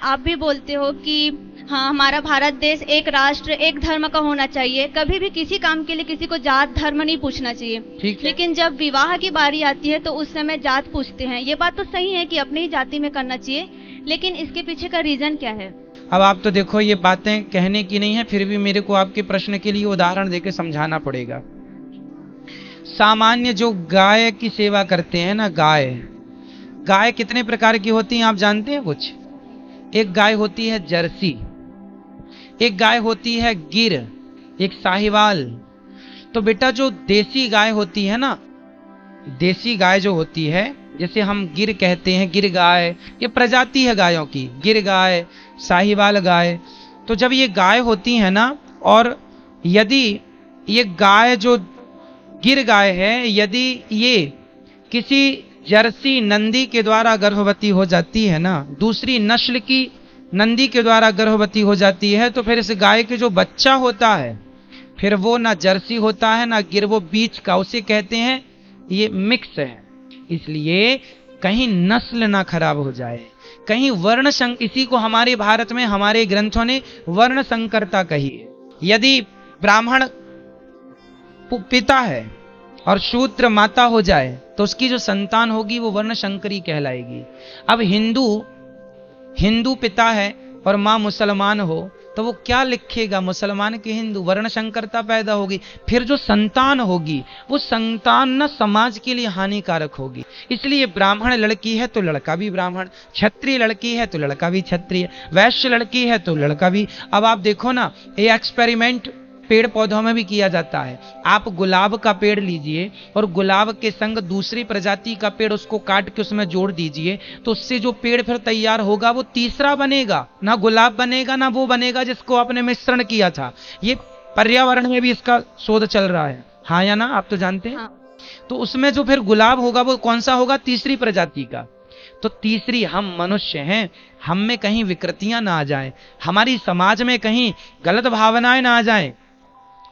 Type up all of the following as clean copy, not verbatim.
आप भी बोलते हो कि हाँ, हमारा भारत देश एक राष्ट्र एक धर्म का होना चाहिए, कभी भी किसी काम के लिए किसी को जात धर्म नहीं पूछना चाहिए। ठीक है। लेकिन जब विवाह की बारी आती है तो उस समय जात पूछते हैं। ये बात तो सही है कि अपनी ही जाति में करना चाहिए, लेकिन इसके पीछे का रीजन क्या है? अब आप तो देखो, ये बातें कहने की नहीं है, फिर भी मेरे को आपके प्रश्न के लिए उदाहरण देकर समझाना पड़ेगा। सामान्य जो गाय की सेवा करते हैं ना, गाय कितने प्रकार की होती हैं आप जानते हैं कुछ? एक गाय होती है जर्सी, एक गाय होती है गिर, एक साहिवाल। तो बेटा जो देसी गाय होती है ना, देसी गाय जो होती है, जैसे हम गिर कहते हैं, गिर गाय, ये प्रजाति है गायों की, गिर गाय, साहिवाल गाय। तो जब ये गाय होती है ना, और यदि ये गाय जो गिर गाय है, यदि ये किसी जर्सी नंदी के द्वारा गर्भवती हो जाती है ना, दूसरी नस्ल की नंदी के द्वारा गर्भवती हो जाती है, तो फिर इस गाय के जो बच्चा होता है, फिर वो ना जर्सी होता है ना गिर, वो बीच का, उसे कहते हैं ये मिक्स है। इसलिए कहीं नस्ल ना खराब हो जाए, कहीं वर्ण इसी को हमारे भारत में हमारे ग्रंथों ने वर्ण संकरता कही है। यदि ब्राह्मण पिता है और शूद्र माता हो जाए तो उसकी जो संतान होगी वो वर्ण शंकरी कहलाएगी। अब हिंदू पिता है और मां मुसलमान हो तो वो क्या लिखेगा? मुसलमान के हिंदू, वर्ण संकरता पैदा होगी। फिर जो संतान होगी वो संतान न समाज के लिए हानिकारक होगी। इसलिए ब्राह्मण लड़की है तो लड़का भी ब्राह्मण, क्षत्रिय लड़की है तो लड़का भी क्षत्रिय, वैश्य लड़की है तो लड़का भी। अब आप देखो ना, ये एक्सपेरिमेंट पेड़ पौधों में भी किया जाता है। आप गुलाब का पेड़ लीजिए और गुलाब के संग दूसरी प्रजाति का पेड़ उसको काट के उसमें जोड़ दीजिए, तो उससे जो पेड़ फिर तैयार होगा वो तीसरा बनेगा, ना गुलाब बनेगा ना वो बनेगा जिसको आपने मिश्रण किया था। ये पर्यावरण में भी इसका शोध चल रहा है, हाँ या ना? आप तो जानते हैं। हाँ। तो उसमें जो फिर गुलाब होगा वो कौन सा होगा? तीसरी प्रजाति का। तो तीसरी, हम मनुष्य हैं, हम में कहीं विकृतियां ना आ जाए, हमारी समाज में कहीं गलत भावनाएं ना आ जाए।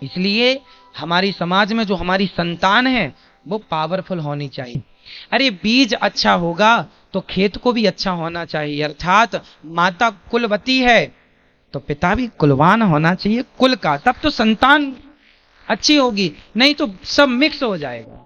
इसलिए हमारी समाज में जो हमारी संतान है वो पावरफुल होनी चाहिए। अरे बीज अच्छा होगा तो खेत को भी अच्छा होना चाहिए, अर्थात माता कुलवती है तो पिता भी कुलवान होना चाहिए कुल का, तब तो संतान अच्छी होगी, नहीं तो सब मिक्स हो जाएगा।